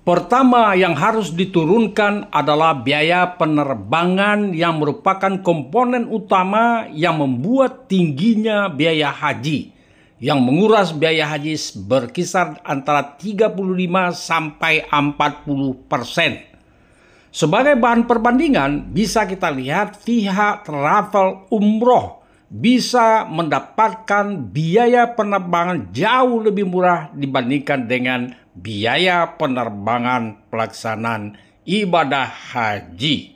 Pertama yang harus diturunkan adalah biaya penerbangan yang merupakan komponen utama yang membuat tingginya biaya haji, yang menguras biaya haji berkisar antara 35 sampai 40%. Sebagai bahan perbandingan, bisa kita lihat pihak travel umroh bisa mendapatkan biaya penerbangan jauh lebih murah dibandingkan dengan biaya penerbangan pelaksanaan ibadah haji.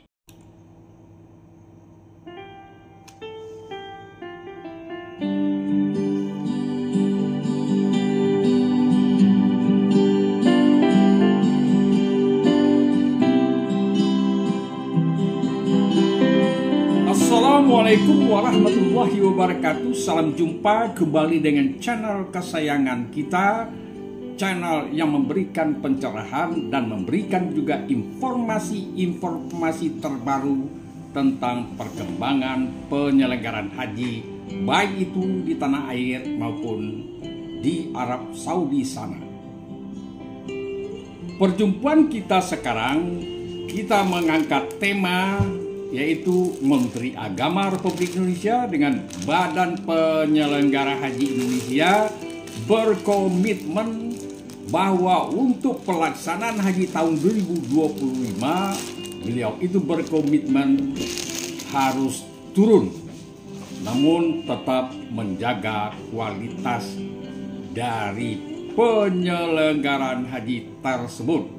Assalamualaikum warahmatullahi wabarakatuh. Salam jumpa kembali dengan channel kesayangan kita, channel yang memberikan pencerahan dan memberikan juga informasi-informasi terbaru tentang perkembangan penyelenggaraan haji, baik itu di tanah air maupun di Arab Saudi sana. Perjumpaan kita sekarang, kita mengangkat tema yaitu Menteri Agama Republik Indonesia dengan Badan Penyelenggara Haji Indonesia berkomitmen bahwa untuk pelaksanaan haji tahun 2025 beliau itu berkomitmen harus turun, namun tetap menjaga kualitas dari penyelenggaraan haji tersebut.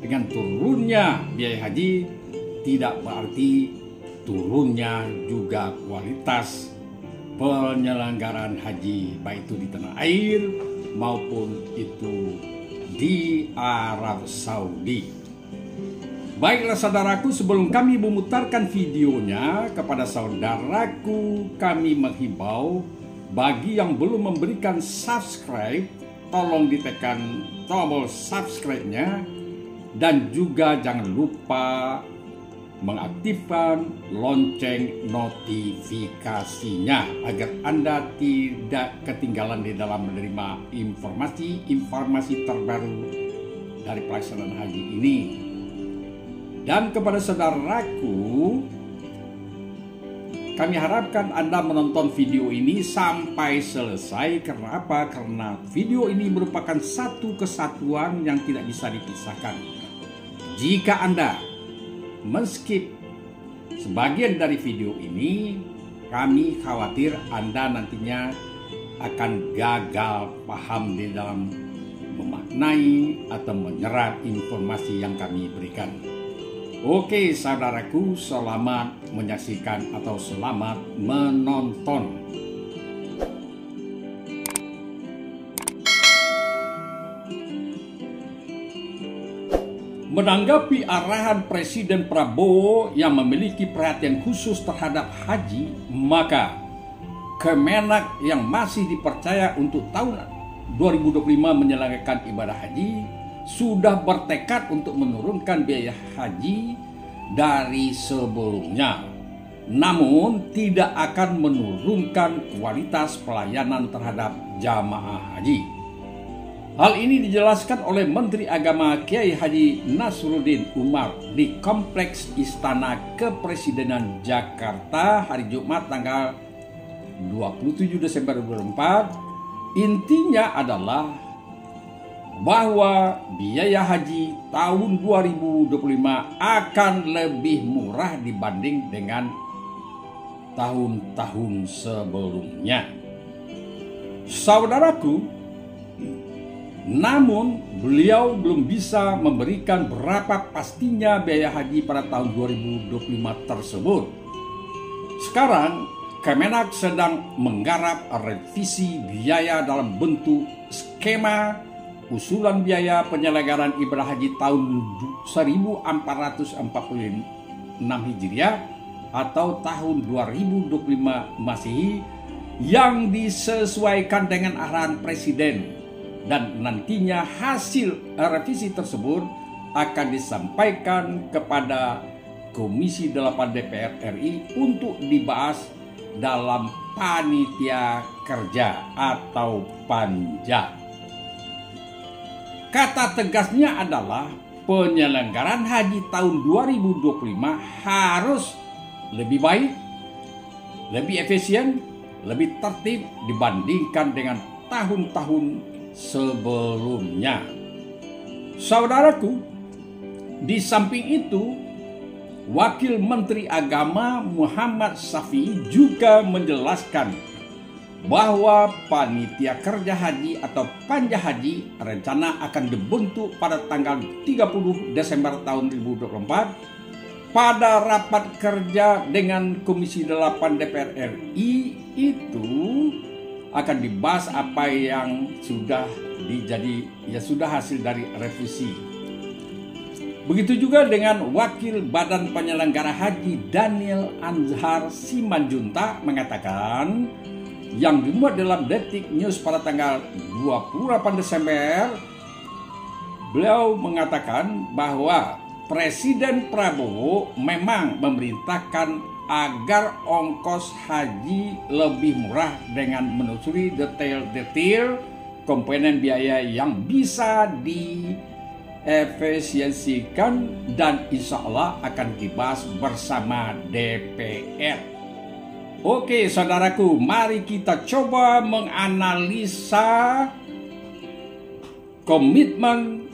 Dengan turunnya biaya haji tidak berarti turunnya juga kualitas penyelenggaraan haji, baik itu di tanah air maupun itu di Arab Saudi. Baiklah saudaraku, sebelum kami memutarkan videonya kepada saudaraku, kami menghimbau bagi yang belum memberikan subscribe, tolong ditekan tombol subscribe-nya dan juga jangan lupa mengaktifkan lonceng notifikasinya agar Anda tidak ketinggalan di dalam menerima informasi terbaru dari pelaksanaan haji ini. Dan kepada saudaraku, kami harapkan Anda menonton video ini sampai selesai. Karena apa? Karena video ini merupakan satu kesatuan yang tidak bisa dipisahkan. Jika Anda men-skip sebagian dari video ini, kami khawatir Anda nantinya akan gagal paham di dalam memaknai atau menyerap informasi yang kami berikan. Oke saudaraku, selamat menyaksikan atau selamat menonton. Menanggapi arahan Presiden Prabowo yang memiliki perhatian khusus terhadap haji, maka Kemenak yang masih dipercaya untuk tahun 2025 menyelenggarakan ibadah haji sudah bertekad untuk menurunkan biaya haji dari sebelumnya, namun tidak akan menurunkan kualitas pelayanan terhadap jamaah haji. Hal ini dijelaskan oleh Menteri Agama Kiai Haji Nasruddin Umar di Kompleks Istana Kepresidenan Jakarta hari Jumat tanggal 27 Desember 2024. Intinya adalah bahwa biaya haji tahun 2025 akan lebih murah dibanding dengan tahun-tahun sebelumnya. Saudaraku, namun beliau belum bisa memberikan berapa pastinya biaya haji pada tahun 2025 tersebut. Sekarang Kemenak sedang menggarap revisi biaya dalam bentuk skema usulan biaya penyelenggaraan ibadah haji tahun 1446 Hijriah atau tahun 2025 Masehi yang disesuaikan dengan arahan Presiden. Dan nantinya hasil revisi tersebut akan disampaikan kepada Komisi 8 DPR RI untuk dibahas dalam panitia kerja atau panja. Kata tegasnya adalah penyelenggaraan haji tahun 2025 harus lebih baik, lebih efisien, lebih tertib dibandingkan dengan tahun-tahun sebelumnya. Saudaraku, di samping itu, Wakil Menteri Agama Muhammad Syafi'i juga menjelaskan bahwa panitia kerja haji atau panja haji rencana akan dibentuk pada tanggal 30 Desember tahun 2024. Pada rapat kerja dengan Komisi 8 DPR RI itu akan dibahas apa yang sudah hasil dari revisi. Begitu juga dengan Wakil Badan Penyelenggara Haji Daniel Anzar Simanjuntak mengatakan, yang dimuat dalam Detik News pada tanggal 28 Desember, beliau mengatakan bahwa Presiden Prabowo memang memerintahkan agar ongkos haji lebih murah dengan menelusuri detail-detail komponen biaya yang bisa diefisiensikan dan insya Allah akan dibahas bersama DPR. Oke saudaraku, mari kita coba menganalisa komitmen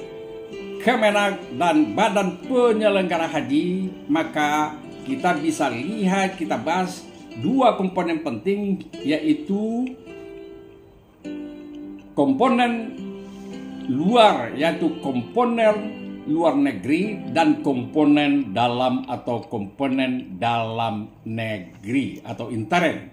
Kemenak dan Badan Penyelenggara Haji. Maka kita bisa lihat, kita bahas dua komponen penting, yaitu komponen luar, yaitu komponen luar negeri dan komponen dalam atau komponen dalam negeri atau intern.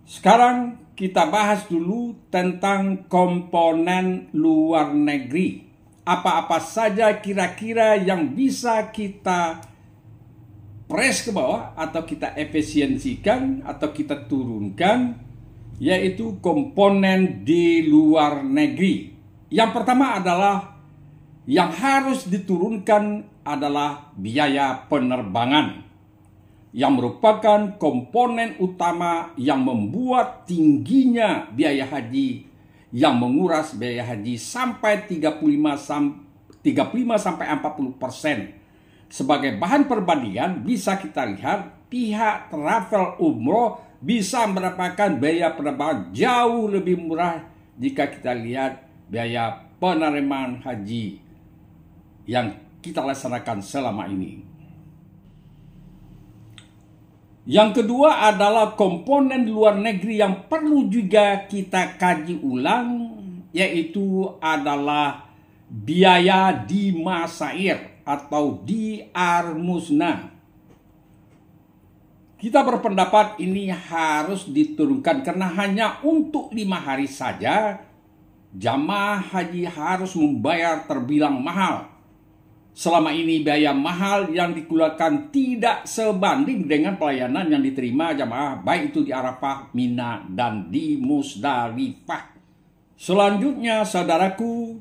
Sekarang kita bahas dulu tentang komponen luar negeri. Apa-apa saja kira-kira yang bisa kita press ke bawah atau kita efisiensikan atau kita turunkan, yaitu komponen di luar negeri. Yang pertama adalah yang harus diturunkan adalah biaya penerbangan, yang merupakan komponen utama yang membuat tingginya biaya haji, yang menguras biaya haji sampai 35-40%. Sebagai bahan perbandingan bisa kita lihat pihak travel umroh bisa mendapatkan biaya penerbangan jauh lebih murah jika kita lihat biaya penerimaan haji yang kita laksanakan selama ini. Yang kedua adalah komponen luar negeri yang perlu juga kita kaji ulang, yaitu adalah biaya di Masair atau di Armusna. Kita berpendapat ini harus diturunkan karena hanya untuk 5 hari saja jamaah haji harus membayar terbilang mahal. Selama ini biaya mahal yang dikeluarkan tidak sebanding dengan pelayanan yang diterima jamaah baik itu di Arafah, Mina, dan di Musdalifah. Selanjutnya saudaraku,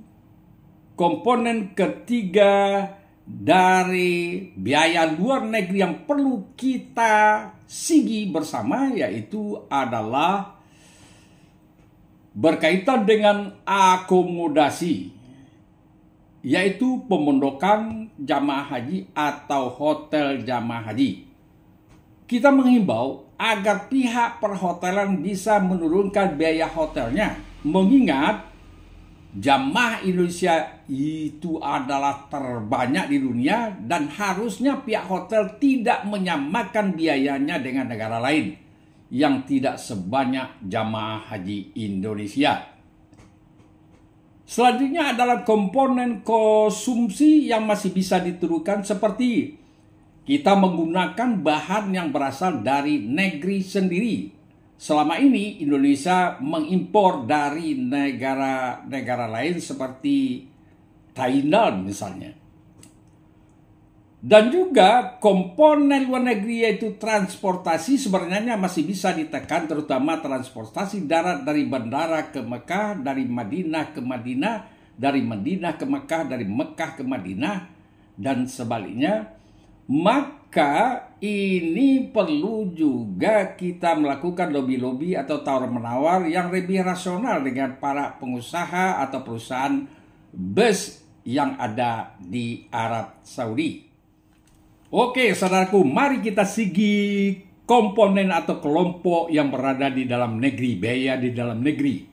komponen ketiga dari biaya luar negeri yang perlu kita sigi bersama yaitu adalah berkaitan dengan akomodasi, yaitu pemondokan jamaah haji atau hotel jamaah haji. Kita menghimbau agar pihak perhotelan bisa menurunkan biaya hotelnya, mengingat jamaah Indonesia itu adalah terbanyak di dunia dan harusnya pihak hotel tidak menyamakan biayanya dengan negara lain yang tidak sebanyak jamaah haji Indonesia. Selanjutnya adalah komponen konsumsi yang masih bisa diturunkan, seperti kita menggunakan bahan yang berasal dari negeri sendiri. Selama ini Indonesia mengimpor dari negara-negara lain seperti Thailand misalnya. Dan juga komponen luar negeri yaitu transportasi sebenarnya masih bisa ditekan, terutama transportasi darat dari bandara ke Mekah, dari Madinah ke Madinah, dari Madinah ke Mekah, dari Mekah ke Madinah, dan sebaliknya maka ini perlu juga kita melakukan lobby-lobby atau tawar-menawar yang lebih rasional dengan para pengusaha atau perusahaan bus yang ada di Arab Saudi. Oke, saudaraku, mari kita sigi komponen atau kelompok yang berada di dalam negeri, biaya di dalam negeri.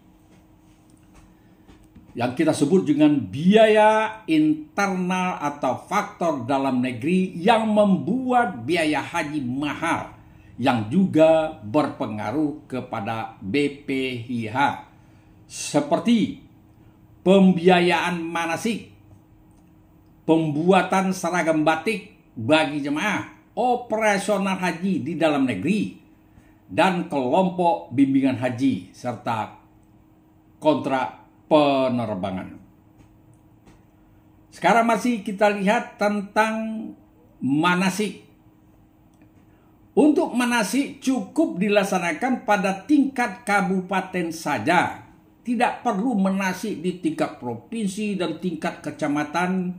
Yang kita sebut dengan biaya internal atau faktor dalam negeri yang membuat biaya haji mahal, yang juga berpengaruh kepada BPIH. Seperti pembiayaan manasik, pembuatan seragam batik bagi jemaah, operasional haji di dalam negeri, dan kelompok bimbingan haji, serta kontrak penerbangan. Sekarang masih kita lihat tentang manasik. Untuk manasik cukup dilaksanakan pada tingkat kabupaten saja. Tidak perlu manasik di tingkat provinsi dan tingkat kecamatan.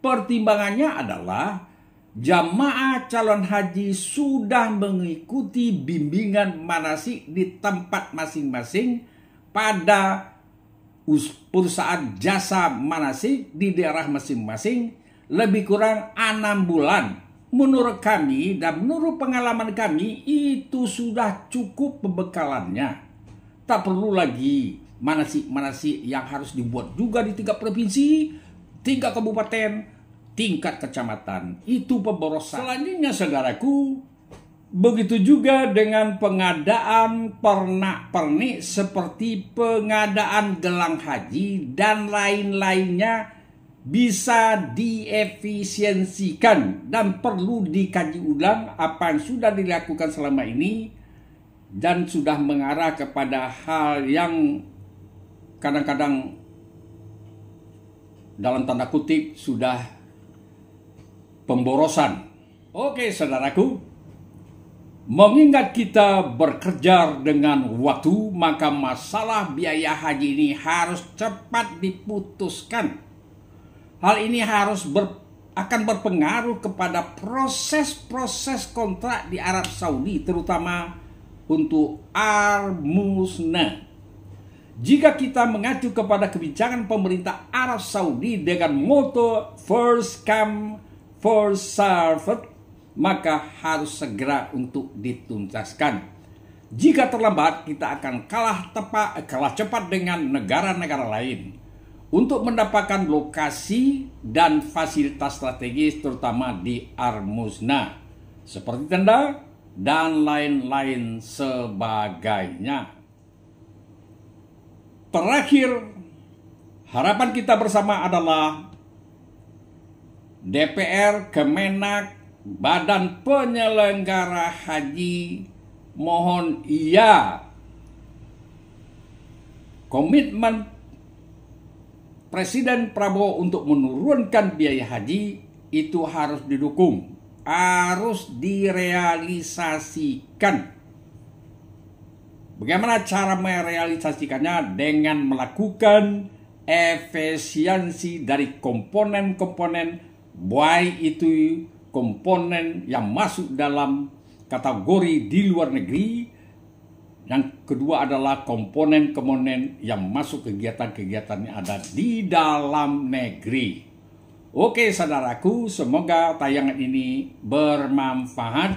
Pertimbangannya adalah jamaah calon haji sudah mengikuti bimbingan manasik di tempat masing-masing pada perusahaan jasa manasik di daerah masing-masing lebih kurang 6 bulan. Menurut kami dan menurut pengalaman kami itu sudah cukup pembekalannya. Tak perlu lagi manasik-manasik yang harus dibuat juga di tingkat provinsi, tingkat kabupaten, tingkat kecamatan. Itu pemborosan. Selanjutnya saudaraku, begitu juga dengan pengadaan pernak-pernik seperti pengadaan gelang haji dan lain-lainnya bisa diefisiensikan dan perlu dikaji ulang apa yang sudah dilakukan selama ini dan sudah mengarah kepada hal yang kadang-kadang dalam tanda kutip sudah pemborosan. Oke saudaraku, mengingat kita bekerja dengan waktu, maka masalah biaya haji ini harus cepat diputuskan. Hal ini akan berpengaruh kepada proses-proses kontrak di Arab Saudi, terutama untuk Al-Musnah. Jika kita mengacu kepada kebijakan pemerintah Arab Saudi dengan moto first come, first served, maka harus segera untuk dituntaskan. Jika terlambat, kita akan kalah cepat dengan negara-negara lain untuk mendapatkan lokasi dan fasilitas strategis terutama di Al-Musnah seperti tenda dan lain-lain sebagainya. Terakhir, harapan kita bersama adalah DPR, Kemenak, Badan Penyelenggara Haji, mohon komitmen Presiden Prabowo untuk menurunkan biaya haji itu harus didukung, harus direalisasikan. Bagaimana cara merealisasikannya? Dengan melakukan efisiensi dari komponen-komponen, baik itu komponen yang masuk dalam kategori di luar negeri. Yang kedua adalah komponen-komponen yang masuk kegiatan-kegiatan yang ada di dalam negeri. Oke saudaraku, semoga tayangan ini bermanfaat.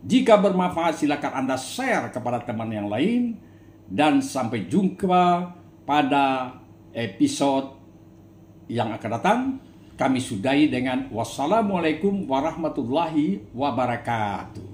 Jika bermanfaat silakan Anda share kepada teman yang lain. Dan sampai jumpa pada episode yang akan datang. Kami sudahi dengan wassalamualaikum warahmatullahi wabarakatuh.